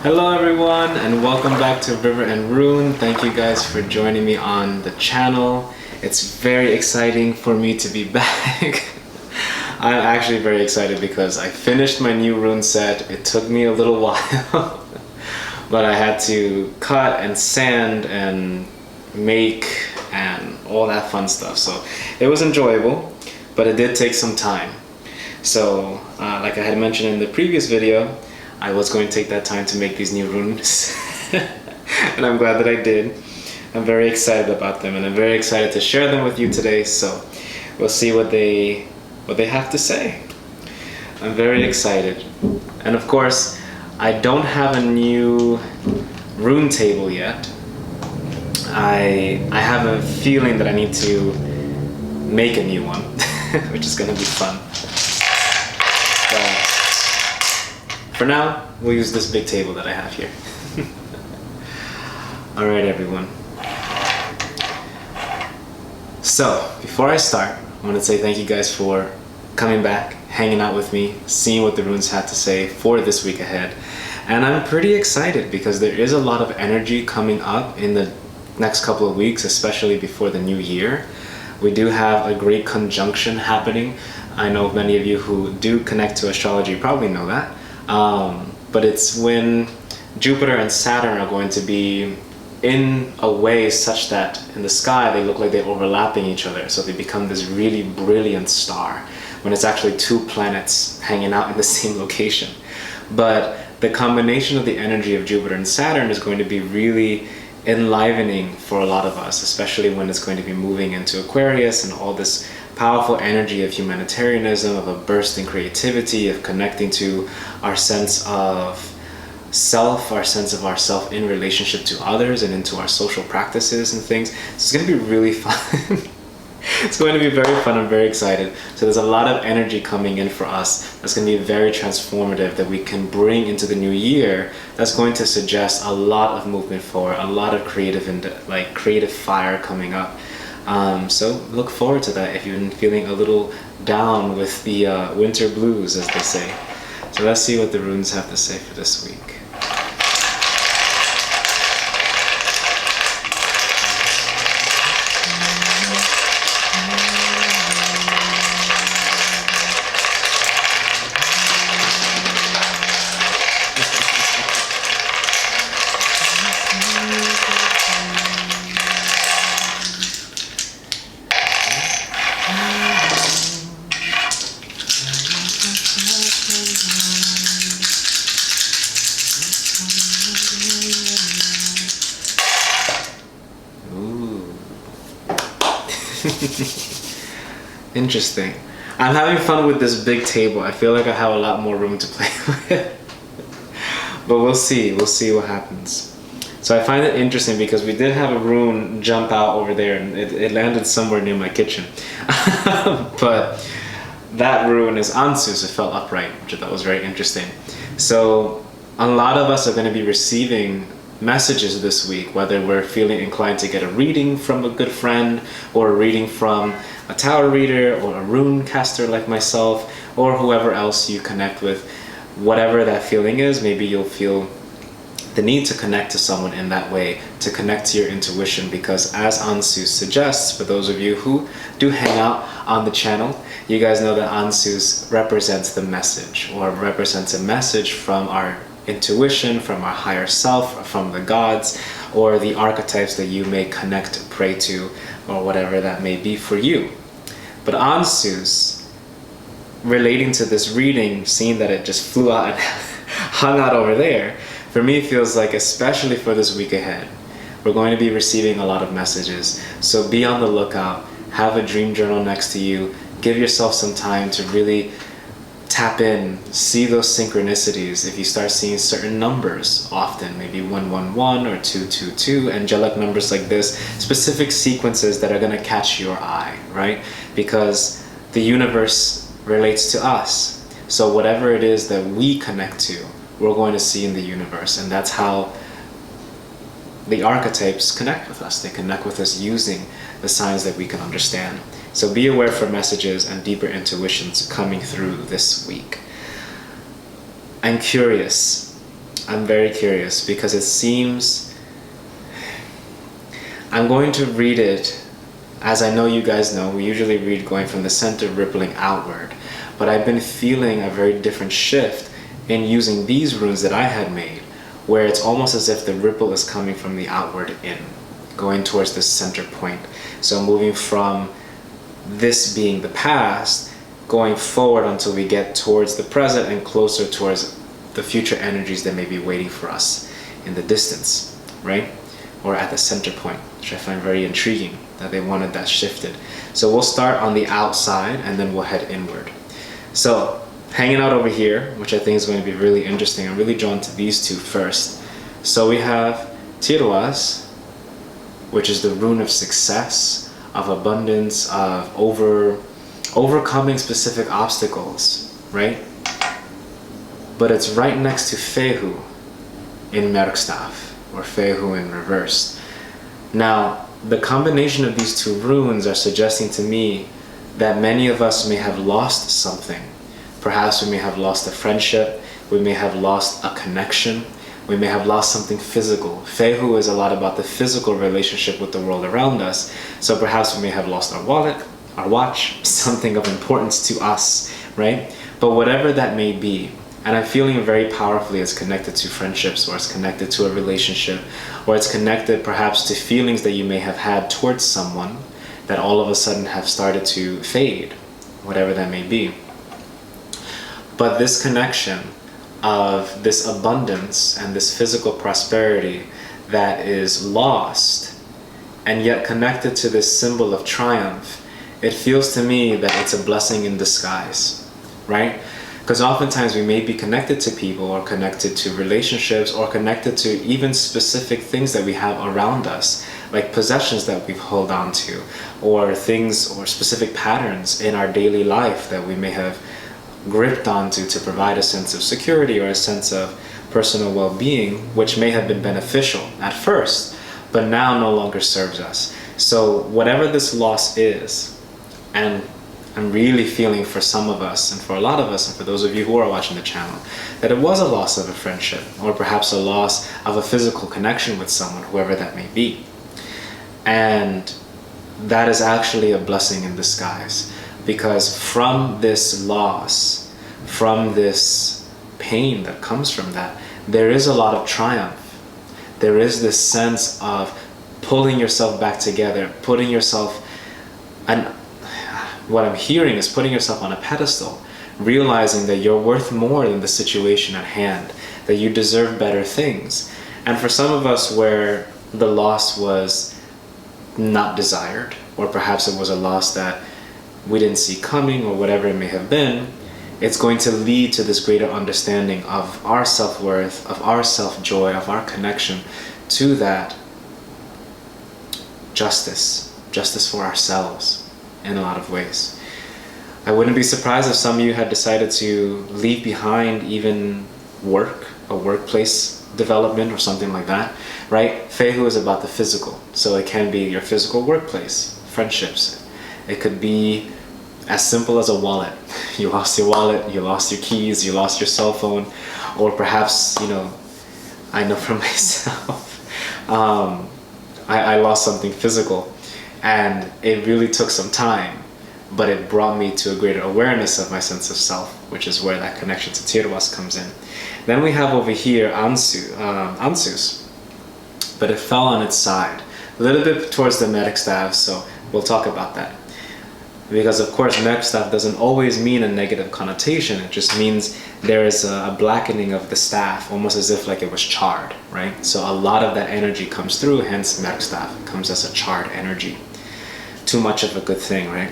Hello everyone and welcome back to River and Rune. Thank you guys for joining me on the channel. It's very exciting for me to be back. I'm actually very excited because I finished my new rune set. It took me a little while, but I had to cut and sand and make and all that fun stuff. So it was enjoyable, but it did take some time. So like I had mentioned in the previous video, I was going to take that time to make these new runes and I'm glad that I did. I'm very excited about them and I'm very excited to share them with you today, so we'll see what they have to say. I'm very excited. And of course, I don't have a new rune table yet. I have a feeling that I need to make a new one, which is going to be fun. For now, we'll use this big table that I have here. Alright everyone. So, before I start, I want to say thank you guys for coming back, hanging out with me, seeing what the runes had to say for this week ahead. And I'm pretty excited because there is a lot of energy coming up in the next couple of weeks, especially before the new year. We do have a great conjunction happening. I know many of you who do connect to astrology probably know that. But it's when Jupiter and Saturn are going to be in a way such that in the sky they look like they're overlapping each other, so they become this really brilliant star when it's actually two planets hanging out in the same location. But the combination of the energy of Jupiter and Saturn is going to be really enlivening for a lot of us, especially when it's going to be moving into Aquarius and all this powerful energy of humanitarianism, of a burst in creativity, of connecting to our sense of self, our sense of ourself in relationship to others and into our social practices and things. So it's going to be really fun. It's going to be very fun. I'm very excited. So there's a lot of energy coming in for us that's going to be very transformative that we can bring into the new year, that's going to suggest a lot of movement forward, a lot of creative fire coming up. So look forward to that if you've been feeling a little down with the winter blues, as they say. So let's see what the runes have to say for this week. Interesting. I'm having fun with this big table. I feel like I have a lot more room to play with. But we'll see what happens. So I find it interesting because we did have a rune jump out over there and it landed somewhere near my kitchen. But that rune is Ansu, so it fell upright, which I thought was very interesting. So a lot of us are going to be receiving messages this week, whether we're feeling inclined to get a reading from a good friend, or a reading from a tarot reader, or a rune caster like myself, or whoever else you connect with. Whatever that feeling is, maybe you'll feel the need to connect to someone in that way, to connect to your intuition, because as Ansu suggests, for those of you who do hang out on the channel, you guys know that Ansu represents the message, or represents a message from our intuition, from our higher self, from the gods, or the archetypes that you may connect, pray to, or whatever that may be for you. But Ansu's relating to this reading, seeing that it just flew out and hung out over there, for me feels like, especially for this week ahead, we're going to be receiving a lot of messages. So be on the lookout, have a dream journal next to you, give yourself some time to really tap in, see those synchronicities. If you start seeing certain numbers often, maybe 111 or 222, angelic numbers like this, specific sequences that are going to catch your eye, right? Because the universe relates to us. So whatever it is that we connect to, we're going to see in the universe. And that's how the archetypes connect with us. They connect with us using the signs that we can understand. So be aware for messages and deeper intuitions coming through this week. I'm curious. I'm very curious because it seems... I'm going to read it, as I know you guys know, we usually read going from the center rippling outward. But I've been feeling a very different shift in using these runes that I had made, where it's almost as if the ripple is coming from the outward in, going towards the center point. So moving from this being the past, going forward until we get towards the present and closer towards the future energies that may be waiting for us in the distance, right? Or at the center point, which I find very intriguing that they wanted that shifted. So we'll start on the outside and then we'll head inward. So hanging out over here, which I think is going to be really interesting. I'm really drawn to these two first. So we have Tiruas, which is the rune of success, of abundance, of overcoming specific obstacles, right? But it's right next to Fehu in Merkstaff, or Fehu in reverse. Now, the combination of these two runes are suggesting to me that many of us may have lost something. Perhaps we may have lost a friendship, we may have lost a connection, we may have lost something physical. Fehu is a lot about the physical relationship with the world around us, so perhaps we may have lost our wallet, our watch, something of importance to us, right? But whatever that may be, and I'm feeling very powerfully it's connected to friendships, or it's connected to a relationship, or it's connected perhaps to feelings that you may have had towards someone that all of a sudden have started to fade, whatever that may be. But this connection of this abundance and this physical prosperity that is lost and yet connected to this symbol of triumph, it feels to me that it's a blessing in disguise, right? Because oftentimes we may be connected to people, or connected to relationships, or connected to even specific things that we have around us, like possessions that we've held on to, or things or specific patterns in our daily life that we may have gripped onto to provide a sense of security or a sense of personal well-being, which may have been beneficial at first, but now no longer serves us. So whatever this loss is, and I'm really feeling for some of us, and for a lot of us, and for those of you who are watching the channel, that it was a loss of a friendship, or perhaps a loss of a physical connection with someone, whoever that may be. And that is actually a blessing in disguise, because from this loss, from this pain that comes from that, there is a lot of triumph. There is this sense of pulling yourself back together, putting yourself, and what I'm hearing is putting yourself on a pedestal, realizing that you're worth more than the situation at hand, that you deserve better things. And for some of us where the loss was not desired, or perhaps it was a loss that we didn't see coming, or whatever it may have been, it's going to lead to this greater understanding of our self-worth, of our self-joy, of our connection to that justice for ourselves in a lot of ways. I wouldn't be surprised if some of you had decided to leave behind even work, a workplace development or something like that, right? Fehu is about the physical, so it can be your physical workplace, friendships. It could be as simple as a wallet. You lost your wallet, you lost your keys, you lost your cell phone, or perhaps, I know for myself, I lost something physical, and it really took some time, but it brought me to a greater awareness of my sense of self, which is where that connection to Tiruas comes in. Then we have over here Ansus, but it fell on its side, a little bit towards the medic staff, so we'll talk about that. Because of course medic staff doesn't always mean a negative connotation, it just means there is a blackening of the staff, almost as if like it was charred, right? So a lot of that energy comes through, hence medic staff comes as a charred energy. Too much of a good thing, right?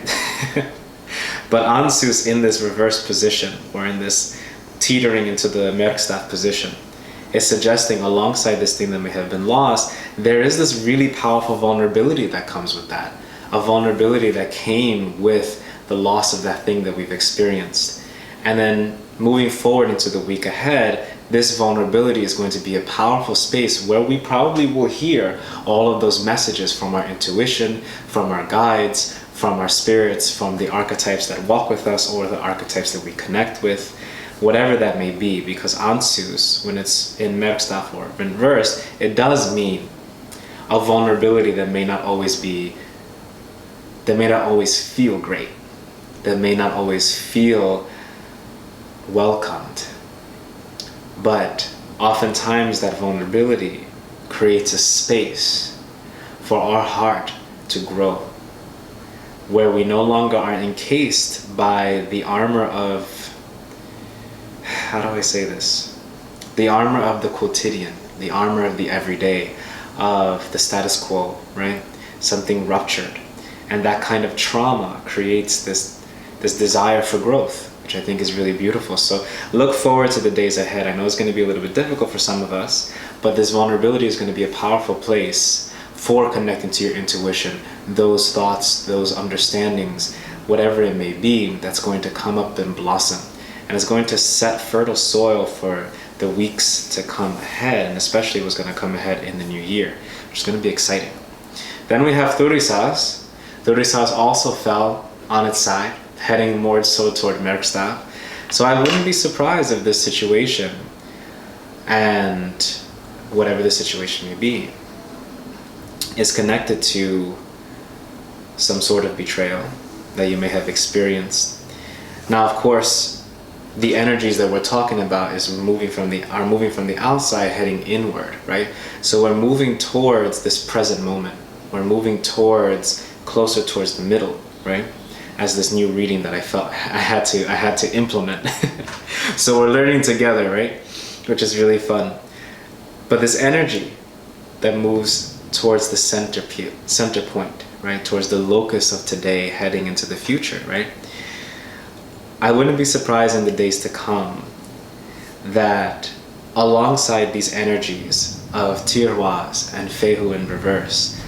But Ansus in this reverse position, or in this teetering into the Merkstaff position, is suggesting alongside this thing that may have been lost, there is this really powerful vulnerability that comes with that. A vulnerability that came with the loss of that thing that we've experienced. And then moving forward into the week ahead, this vulnerability is going to be a powerful space where we probably will hear all of those messages from our intuition, from our guides, from our spirits, from the archetypes that walk with us, or the archetypes that we connect with, whatever that may be, because Ansus, when it's in Merkstaff or reversed, it does mean a vulnerability that may not always feel great, that may not always feel welcomed. But oftentimes that vulnerability creates a space for our heart to grow, where we no longer are encased by the armor of, how do I say this? The armor of the quotidian, the armor of the everyday, of the status quo, right? Something ruptured. And that kind of trauma creates this desire for growth, which I think is really beautiful. So look forward to the days ahead. I know it's going to be a little bit difficult for some of us, but this vulnerability is going to be a powerful place for connecting to your intuition, those thoughts, those understandings, whatever it may be, that's going to come up and blossom. And it's going to set fertile soil for the weeks to come ahead, and especially what's going to come ahead in the new year, which is going to be exciting. Then we have Thurisaz. Thurisaz also fell on its side, heading more so toward Merkstaff. So I wouldn't be surprised if this situation, and whatever the situation may be, is connected to some sort of betrayal that you may have experienced. Now, of course, the energies that we're talking about are moving from the outside, heading inward, right? So we're moving towards this present moment. We're moving closer towards the middle, right? As this new reading that I felt I had to implement. So we're learning together, right? Which is really fun. But this energy that moves towards the center point, right? Towards the locus of today, heading into the future, right? I wouldn't be surprised in the days to come that alongside these energies of Tiroirs and Fehu in reverse,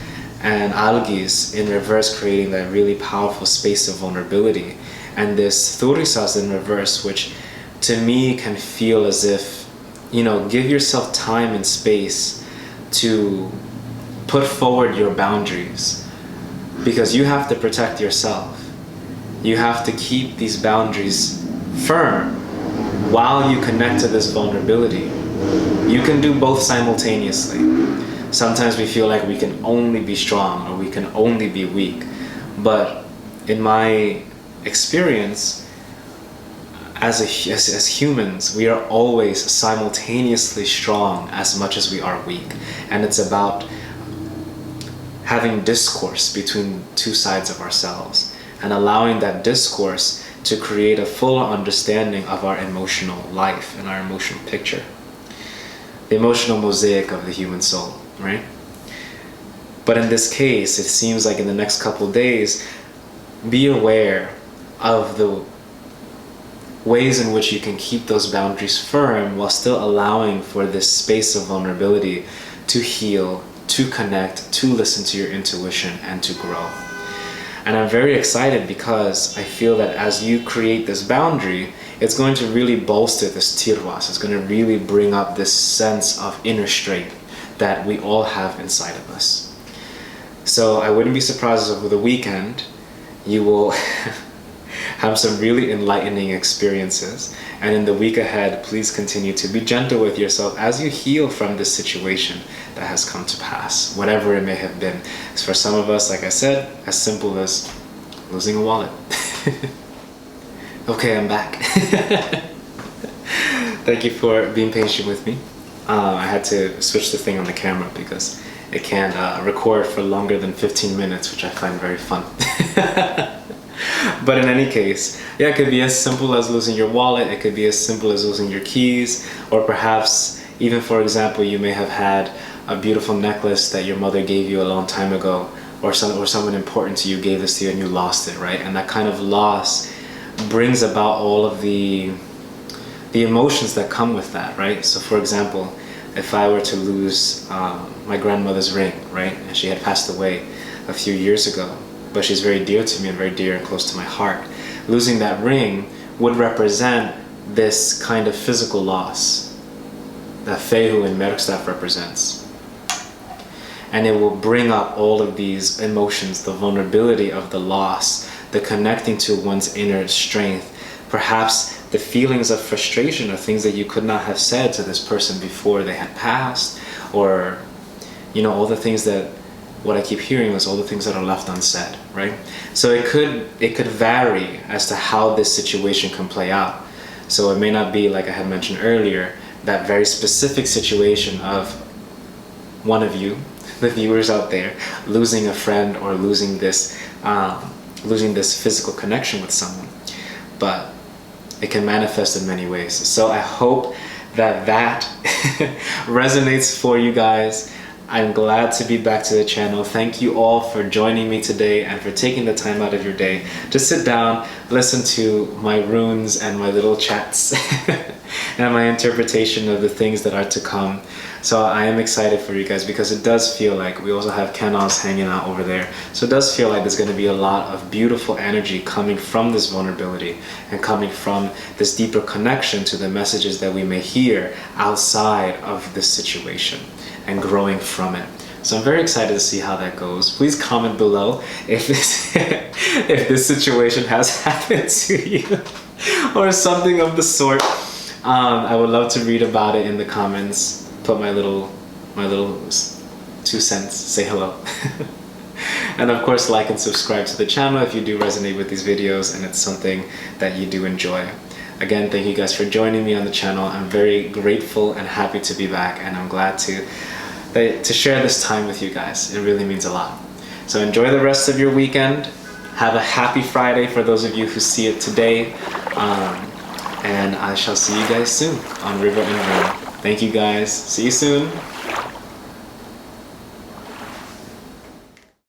and Algis in reverse, creating that really powerful space of vulnerability, and this Thurisaz in reverse, which to me can feel as if, give yourself time and space to put forward your boundaries, because you have to protect yourself. You have to keep these boundaries firm while you connect to this vulnerability. You can do both simultaneously. Sometimes we feel like we can only be strong or we can only be weak. But in my experience, as humans, we are always simultaneously strong as much as we are weak. And it's about having discourse between two sides of ourselves, and allowing that discourse to create a fuller understanding of our emotional life and our emotional picture. The emotional mosaic of the human soul, right? But in this case, it seems like in the next couple of days, be aware of the ways in which you can keep those boundaries firm while still allowing for this space of vulnerability to heal, to connect, to listen to your intuition, and to grow. And I'm very excited because I feel that as you create this boundary, it's going to really bolster this Tiroirs. It's going to really bring up this sense of inner strength that we all have inside of us. So I wouldn't be surprised if over the weekend you will have some really enlightening experiences. And in the week ahead, please continue to be gentle with yourself as you heal from this situation that has come to pass, whatever it may have been. It's for some of us, like I said, as simple as losing a wallet. Okay, I'm back. Thank you for being patient with me. I had to switch the thing on the camera because it can't record for longer than 15 minutes, which I find very fun. But in any case, yeah, it could be as simple as losing your wallet. It could be as simple as losing your keys, or perhaps even, for example, you may have had a beautiful necklace that your mother gave you a long time ago, or someone important to you gave this to you and you lost it, right? And that kind of loss brings about all of the emotions that come with that, right? So for example, if I were to lose my grandmother's ring, right? And she had passed away a few years ago, but she's very dear to me and very dear and close to my heart. Losing that ring would represent this kind of physical loss that Fehu in Merkstaff represents. And it will bring up all of these emotions, the vulnerability of the loss, the connecting to one's inner strength, perhaps the feelings of frustration, or things that you could not have said to this person before they had passed, or all the things that, what I keep hearing is all the things that are left unsaid, right? So it could vary as to how this situation can play out. So it may not be, like I had mentioned earlier, that very specific situation of one of you, the viewers out there, losing a friend or losing this physical connection with someone, but it can manifest in many ways. So I hope that resonates for you guys. I'm glad to be back to the channel. Thank you all for joining me today and for taking the time out of your day to sit down, listen to my runes and my little chats and my interpretation of the things that are to come. So I am excited for you guys, because it does feel like, we also have Kenos hanging out over there, so it does feel like there's going to be a lot of beautiful energy coming from this vulnerability and coming from this deeper connection to the messages that we may hear outside of this situation and growing from it. So I'm very excited to see how that goes. Please comment below if this if this situation has happened to you or something of the sort. I would love to read about it in the comments. Put my little 2 cents, say hello. And of course, like and subscribe to the channel if you do resonate with these videos and it's something that you do enjoy. Again, thank you guys for joining me on the channel. I'm very grateful and happy to be back, and I'm glad to share this time with you guys. It really means a lot. So enjoy the rest of your weekend. Have a happy Friday for those of you who see it today. And I shall see you guys soon on River and Rune. Thank you guys. See you soon.